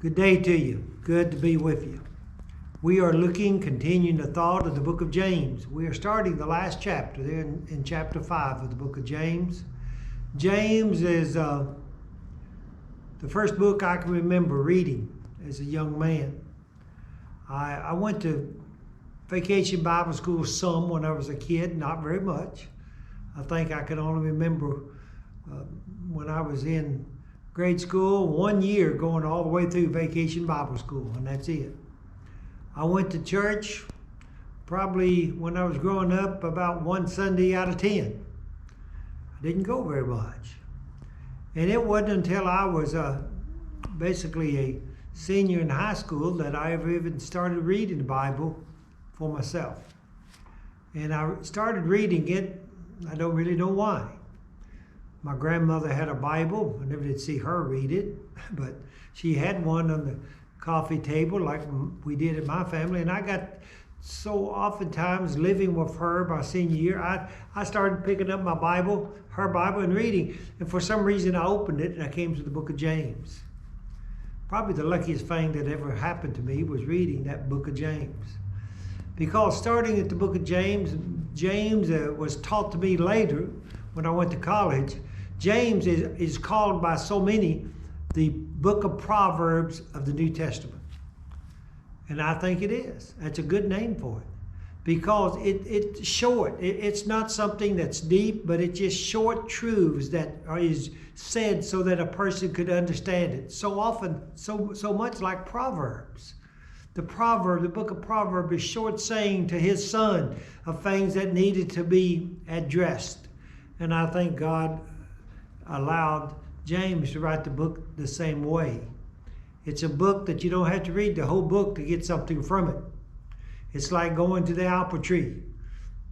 Good day to you. Good to be with you. We are continuing the thought of the book of James. We are starting the last chapter there in chapter 5 of the book of James. James is the first book I can remember reading as a young man. I went to vacation Bible school some when I was a kid, not very much. I think I can only remember when I was in grade school, 1 year going all the way through vacation Bible school, and that's it. I went to church probably when I was growing up about one Sunday out of 10. I didn't go very much. And it wasn't until I was basically a senior in high school that I ever even started reading the Bible for myself. And I started reading it, I don't really know why. My grandmother had a Bible. I never did see her read it, but she had one on the coffee table like we did in my family. And I got so oftentimes living with her my senior year, I started picking up my Bible, her Bible, and reading. And for some reason I opened it and I came to the book of James. Probably the luckiest thing that ever happened to me was reading that book of James. Because starting at the book of James was taught to me later when I went to college. James is called by so many the Book of Proverbs of the New Testament. And I think it is. That's a good name for it. Because it's short. It's not something that's deep, but it's just short truths that is said so that a person could understand it. So often, so much like Proverbs. The Book of Proverbs is short saying to his son of things that needed to be addressed. And I think God allowed James to write the book the same way. It's a book that you don't have to read the whole book to get something from it. It's like going to the apple tree.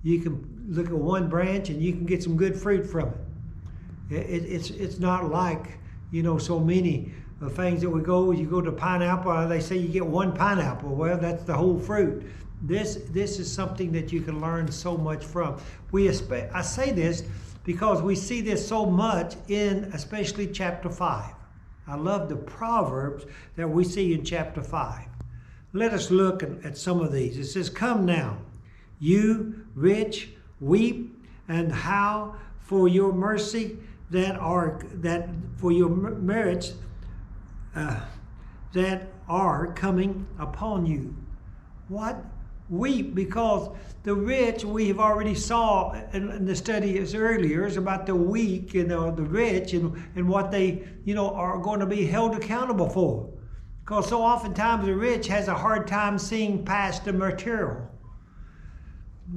You can look at one branch and you can get some good fruit from it. It's not like, so many things that you go to pineapple, they say you get one pineapple. Well, that's the whole fruit. This is something that you can learn so much from. I say this because we see this so much in especially chapter 5. I love the Proverbs that we see in chapter 5. Let us look at some of these. It says, "Come now, you rich, weep and howl for your mercy for your merits that are coming upon you." What? Weep, because the rich, we have already saw in the study earlier, is about the weak and the rich and what they are going to be held accountable for. Because so oftentimes the rich has a hard time seeing past the material.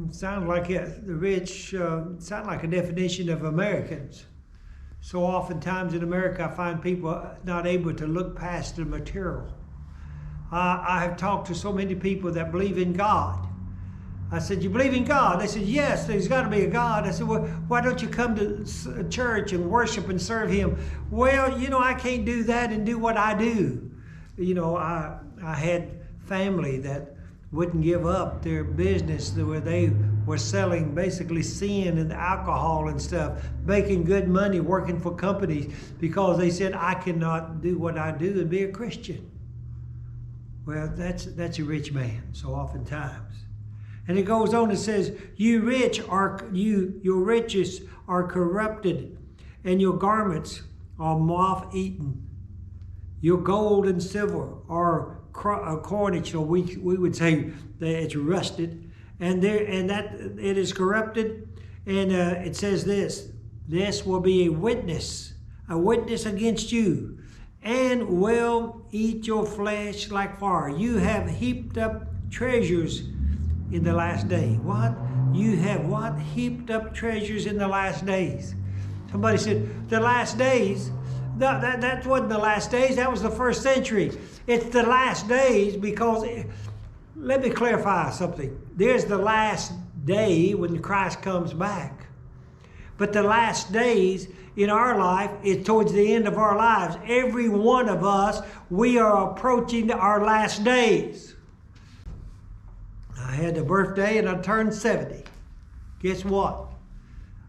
It sounds like the rich sound like a definition of Americans. So oftentimes in America I find people not able to look past the material. I have talked to so many people that believe in God. I said, "You believe in God?" They said, "Yes, there's got to be a God." I said, "Well, why don't you come to church and worship and serve Him?" "Well, I can't do that and do what I do." I had family that wouldn't give up their business where they were selling basically sin and alcohol and stuff, making good money working for companies because they said, "I cannot do what I do and be a Christian." Well, that's a rich man, so oftentimes. And it goes on, it says, your riches are corrupted, and your garments are moth-eaten. Your gold and silver are coinage, or we would say that it's rusted, and that it is corrupted. And it says this will be a witness against you, and will eat your flesh like fire. You have heaped up treasures in the last day. What? You have what? Heaped up treasures in the last days. Somebody said, the last days? That wasn't the last days. That was the first century. It's the last days because, let me clarify something. There's the last day when Christ comes back. But the last days in our life is towards the end of our lives. Every one of us, we are approaching our last days. I had a birthday and I turned 70. Guess what?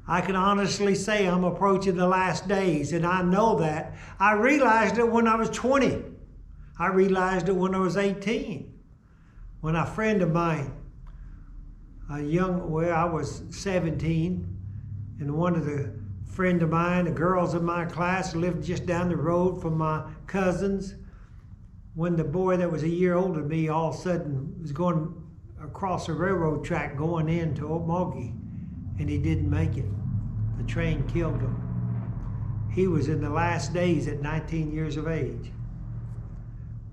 I can honestly say I'm approaching the last days, and I know that. I realized it when I was 20. I realized it when I was 18. When a friend of mine, I was 17, and one of the friend of mine, the girls in my class, lived just down the road from my cousins. When the boy that was a year older than me all of a sudden was going across the railroad track going into Okmulgee, and he didn't make it. The train killed him. He was in the last days at 19 years of age.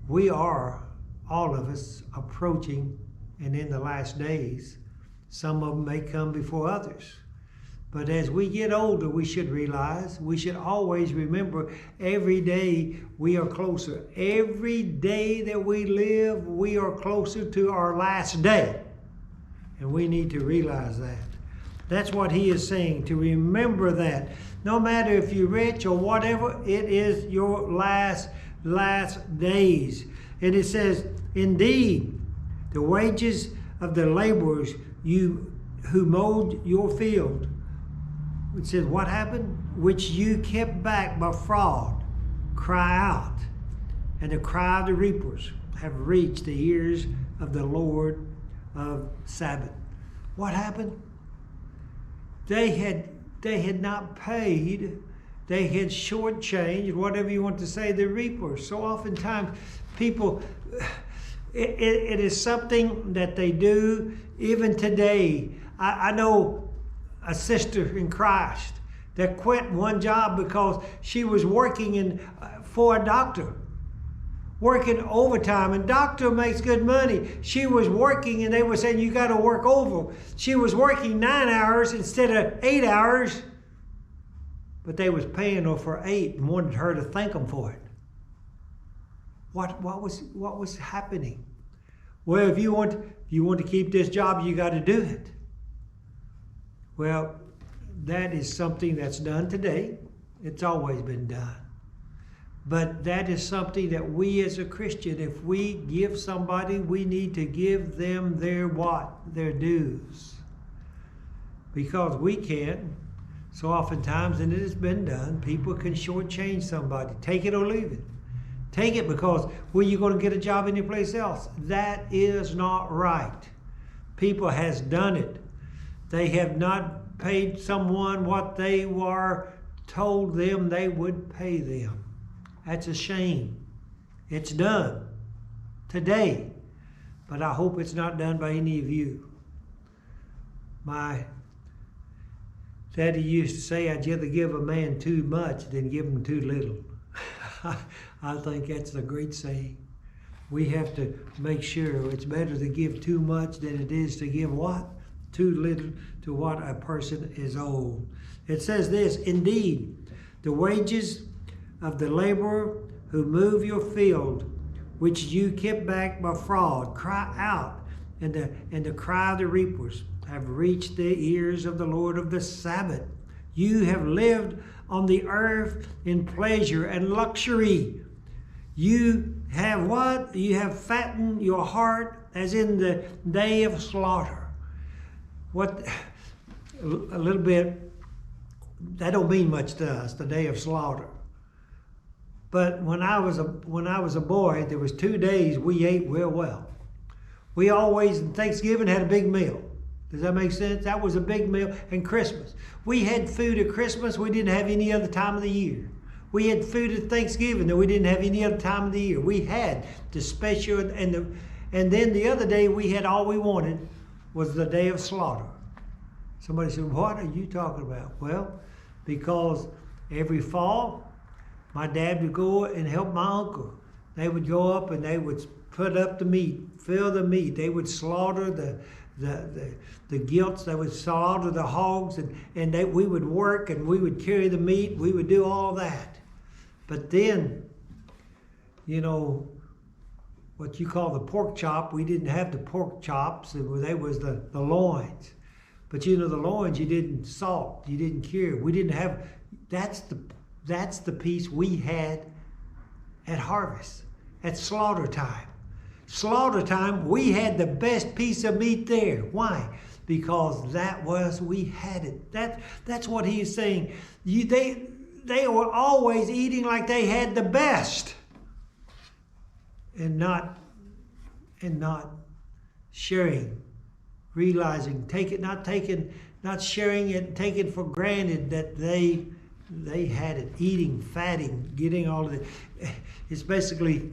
We are, all of us, approaching and in the last days. Some of them may come before others. But as we get older, we should realize, we should always remember, every day we are closer. Every day that we live, we are closer to our last day. And we need to realize that. That's what he is saying, to remember that. No matter if you're rich or whatever, it is your last days. And it says, indeed, the wages of the laborers who mowed your field. It says, what happened? Which you kept back by fraud, cry out. And the cry of the reapers have reached the ears of the Lord of Sabbath. What happened? They had not paid. They had shortchanged, whatever you want to say, the reapers. So oftentimes people, it is something that they do even today. I know a sister in Christ that quit one job because she was working for a doctor, working overtime, and doctor makes good money. She was working, and they were saying, you got to work over. She was working 9 hours instead of 8 hours, but they was paying her for 8 and wanted her to thank them for it. What was happening? Well, if you want to keep this job, you got to do it. Well, that is something that's done today. It's always been done. But that is something that we as a Christian, if we give somebody, we need to give them their what? Their dues. Because we can't. So oftentimes, and it has been done, people can shortchange somebody. Take it or leave it. Take it because, well, you're going to get a job anyplace else. That is not right. People has done it. They have not paid someone what they were told them they would pay them. That's a shame. It's done today, but I hope it's not done by any of you. My daddy used to say, I'd rather give a man too much than give him too little. I think that's a great saying. We have to make sure it's better to give too much than it is to give what? Too little to what a person is owed. It says this, indeed, the wages of the laborer who move your field, which you kept back by fraud, cry out, and the cry of the reapers have reached the ears of the Lord of the Sabbath. You have lived on the earth in pleasure and luxury. You have what? You have fattened your heart as in the day of slaughter. What, a little bit, that don't mean much to us, the day of slaughter. But when I was a boy, there was 2 days we ate real well. We always, in Thanksgiving, had a big meal. Does that make sense? That was a big meal. And Christmas. We had food at Christmas we didn't have any other time of the year. We had food at Thanksgiving that we didn't have any other time of the year. We had the special, and then the other day we had all we wanted was the day of slaughter. Somebody said, what are you talking about? Well, because every fall, my dad would go and help my uncle. They would go up and they would put up the meat, fill the meat. They would slaughter the gilts. They would slaughter the hogs, and we would work and we would carry the meat. We would do all that. But then, you know, what you call the pork chop, we didn't have the pork chops. They was the loins. But you know, the loins you didn't salt, you didn't cure. We didn't have, that's the piece we had at harvest, at slaughter time. Slaughter time, we had the best piece of meat there. Why? Because we had it. That's what he's saying. They were always eating like they had the best. and not sharing, realizing, not sharing it, taking for granted that they had it, eating, fatting, getting all of it. It's basically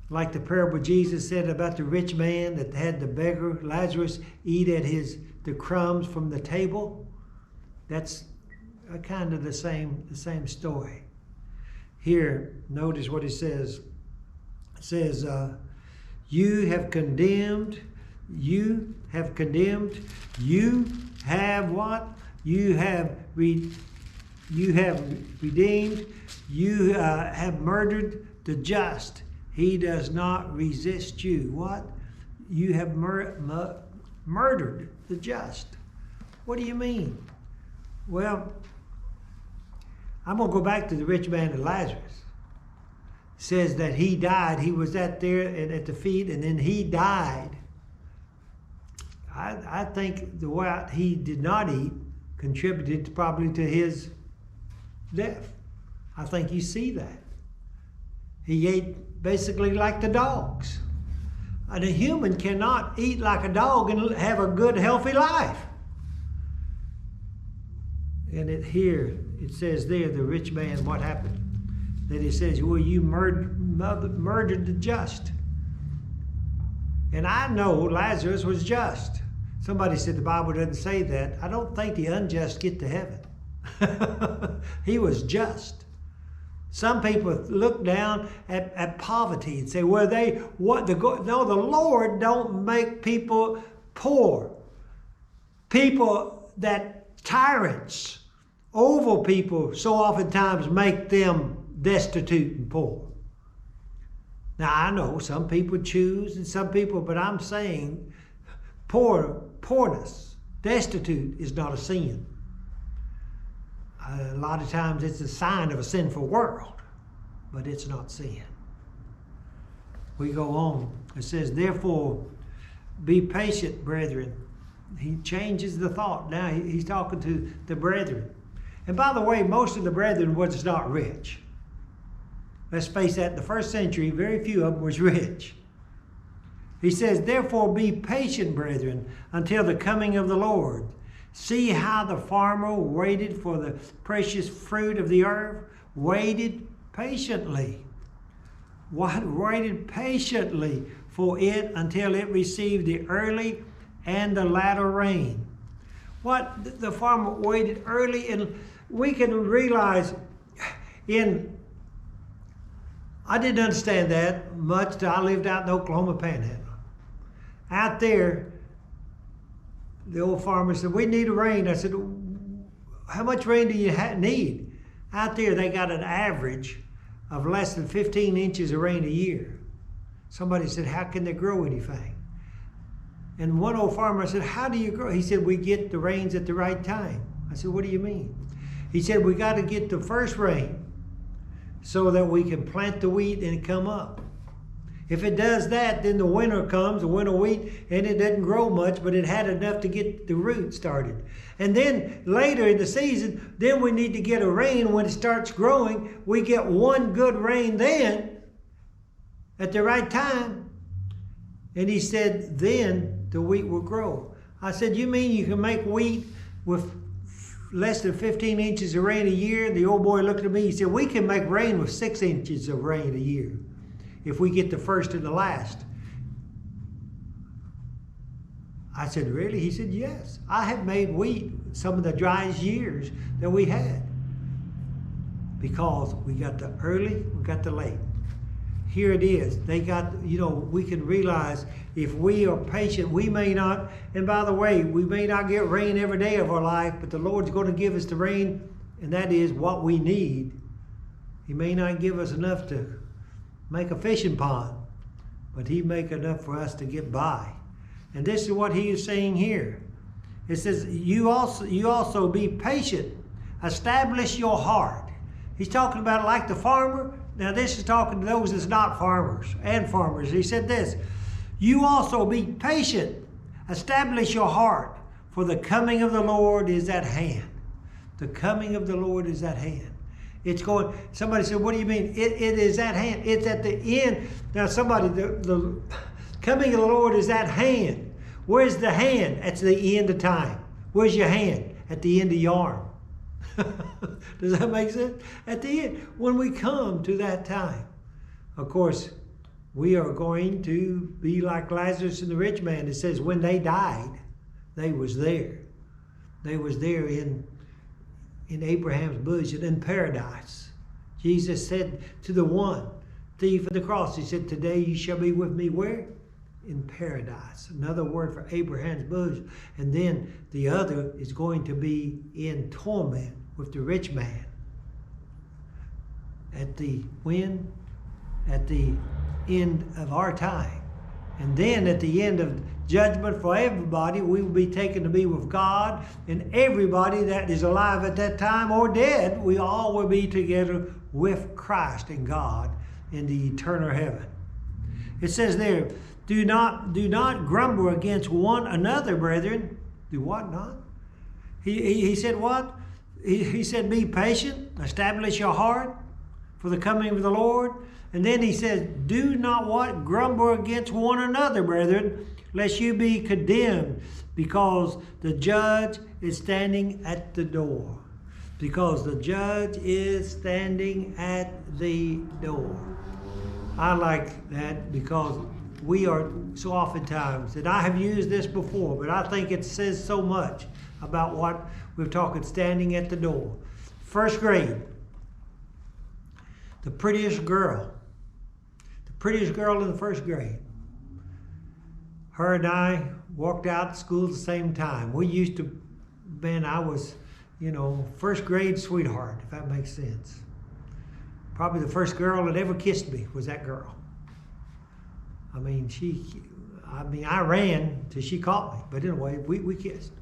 like the parable Jesus said about the rich man that had the beggar Lazarus eat at the crumbs from the table. That's kind of the same story. Here, notice what it says. It says, you have what? You have redeemed, you have murdered the just. He does not resist you. What? You have murdered the just. What do you mean? Well, I'm going to go back to the rich man and Lazarus. It says that he died. He was there and at the feet, and then he died. I think the way he did not eat contributed probably to his death. I think you see that. He ate basically like the dogs. And a human cannot eat like a dog and have a good, healthy life. And it says there, the rich man, what happened? That it says, well, you murdered the just. And I know Lazarus was just. Somebody said the Bible doesn't say that. I don't think the unjust get to heaven. He was just. Some people look down at poverty and say, well, the Lord don't make people poor. People that tyrants over people so oftentimes make them destitute and poor. Now, I know some people choose and some people, but I'm saying poorness, destitute is not a sin. A lot of times it's a sign of a sinful world, but it's not sin. We go on. It says, therefore, be patient, brethren. He changes the thought. Now he's talking to the brethren. And by the way, most of the brethren was not rich. Let's face that, in the first century, very few of them was rich. He says, therefore be patient, brethren, until the coming of the Lord. See how the farmer waited for the precious fruit of the earth, waited patiently. Waited patiently for it until it received the early and the latter rain. What the farmer waited early, and we can realize I didn't understand that much till I lived out in Oklahoma Panhandle. Out there, the old farmer said, we need a rain. I said, how much rain do you need? Out there, they got an average of less than 15 inches of rain a year. Somebody said, how can they grow anything? And one old farmer said, how do you grow? He said, we get the rains at the right time. I said, what do you mean? He said, we got to get the first rain so that we can plant the wheat and it come up. If it does that, then the winter comes, the winter wheat, and it doesn't grow much, but it had enough to get the root started. And then later in the season, then we need to get a rain when it starts growing. We get one good rain then, at the right time. And he said, then the wheat will grow. I said, you mean you can make wheat with less than 15 inches of rain a year? And the old boy looked at me, he said, we can make rain with 6 inches of rain a year, if we get the first and the last. I said, really? He said, yes. I have made wheat some of the driest years that we had, because we got the early, we got the late. Here it is. They got, we can realize if we are patient, we may not, and by the way, we may not get rain every day of our life, but the Lord's going to give us the rain, and that is what we need. He may not give us enough to make a fishing pond, but he make enough for us to get by. And this is what he is saying here. It says, you also be patient. Establish your heart. He's talking about it like the farmer. Now this is talking to those that's not farmers and farmers. He said this, you also be patient. Establish your heart, for the coming of the Lord is at hand. The coming of the Lord is at hand. It's going, somebody said, what do you mean? It is at hand. It's at the end. Now somebody, the coming of the Lord is at hand. Where's the hand? At the end of time. Where's your hand? At the end of your arm. Does that make sense? At the end, when we come to that time, of course, we are going to be like Lazarus and the rich man. It says when they died, they was there. They was there in Abraham's bosom in paradise. Jesus said to the one thief at the cross, he said, today you shall be with me where? In paradise. Another word for Abraham's bosom. And then the other is going to be in torment with the rich man. At the when? At the end of our time. And then at the end of judgment for everybody, we will be taken to be with God, and everybody that is alive at that time or dead, we all will be together with Christ and God in the eternal heaven. It says there, do not grumble against one another, brethren. Do what not? He said what? He said be patient, establish your heart for the coming of the Lord. And then he says, do not what? Grumble against one another, brethren, lest you be condemned, because the judge is standing at the door. Because the judge is standing at the door. I like that because we are so oftentimes, and I have used this before, but I think it says so much about what we're talking, standing at the door. First grade, the prettiest girl in the first grade. Her and I walked out to school at the same time. We used to, man, I was, first grade sweetheart, if that makes sense. Probably the first girl that ever kissed me was that girl. I ran till she caught me. But anyway, we kissed.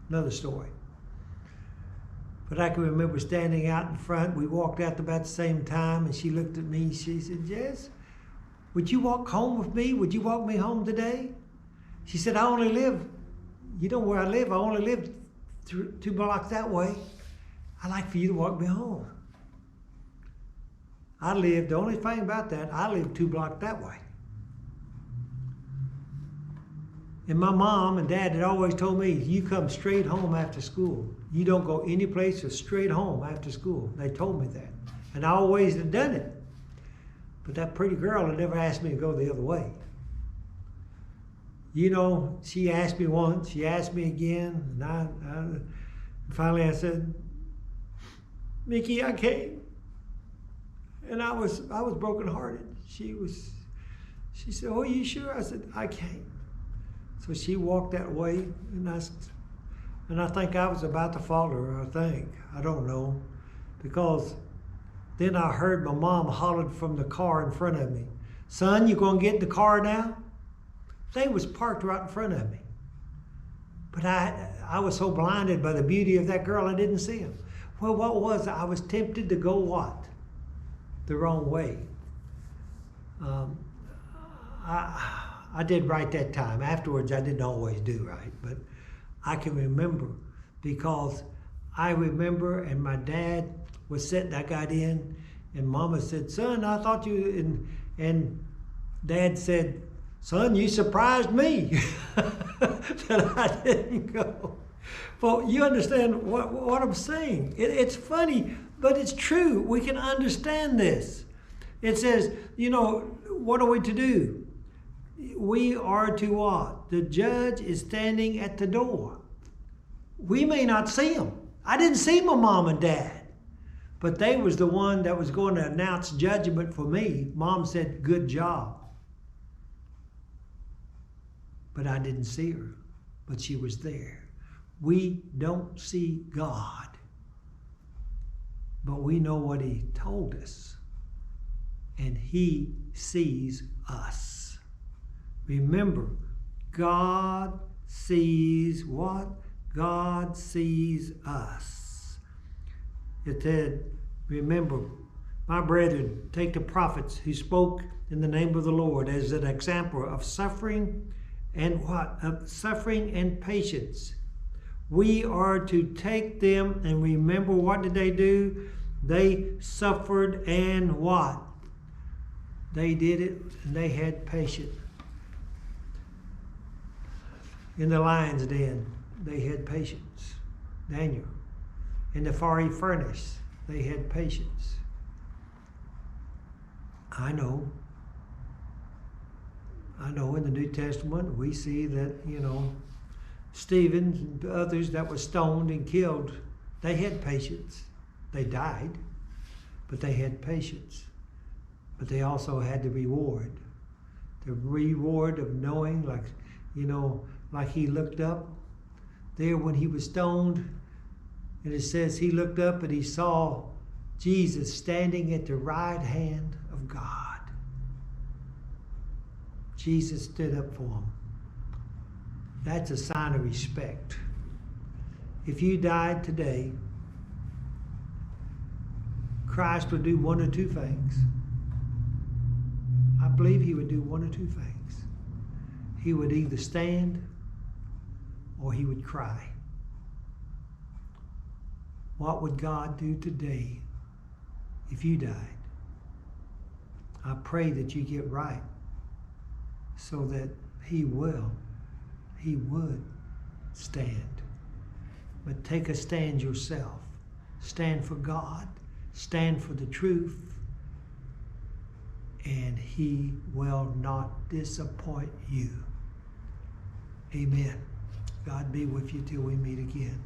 Another story. But I can remember standing out in front. We walked out about the same time, and she looked at me. She said, Jess, would you walk home with me? Would you walk me home today? She said, I only live, you know where I live? I only live 2 blocks that way. I'd like for you to walk me home. The only thing about that, I live 2 blocks that way. And my mom and dad had always told me, you come straight home after school. You don't go any place, just straight home after school. They told me that. And I always had done it. But that pretty girl had never asked me to go the other way. She asked me once, she asked me again, and finally I said, Mickey, I came. And I was brokenhearted. She said, oh, you sure? I said, I came. So she walked that way, and I think I was about to follow her, I don't know. Because then I heard my mom hollered from the car in front of me, son, you gonna get in the car now? They was parked right in front of me. But I was so blinded by the beauty of that girl, I didn't see him. Well, what was it? I was tempted to go what? The wrong way. I did right that time. Afterwards, I didn't always do right, but I can remember because I remember, and my dad was sitting, I got in, and Mama said, son, I thought you, and Dad said, son, you surprised me that I didn't go. Well, you understand what I'm saying. It's funny, but it's true. We can understand this. It says, what are we to do? We are to what? The judge is standing at the door. We may not see him. I didn't see my mom and dad, but they was the one that was going to announce judgment for me. Mom said, good job. But I didn't see her, but she was there. We don't see God, but we know what he told us, and he sees us. Remember, God sees what? God sees us. It said, remember, my brethren, take the prophets who spoke in the name of the Lord as an example of suffering and what? Of suffering and patience. We are to take them and remember, what did they do? They suffered and what? They did it and they had patience. In the lion's den, they had patience. Daniel. In the fiery furnace, they had patience. I know in the New Testament we see that, Stephen and others that were stoned and killed, they had patience. They died, but they had patience. But they also had the reward. The reward of knowing, like he looked up there when he was stoned, and it says he looked up and he saw Jesus standing at the right hand of God. Jesus stood up for him. That's a sign of respect. If you died today, Christ would do one or two things. I believe he would do one or two things. He would either stand or he would cry. What would God do today if you died? I pray that you get right so that he would stand. But take a stand yourself. Stand for God. Stand for the truth. And he will not disappoint you. Amen. God be with you till we meet again.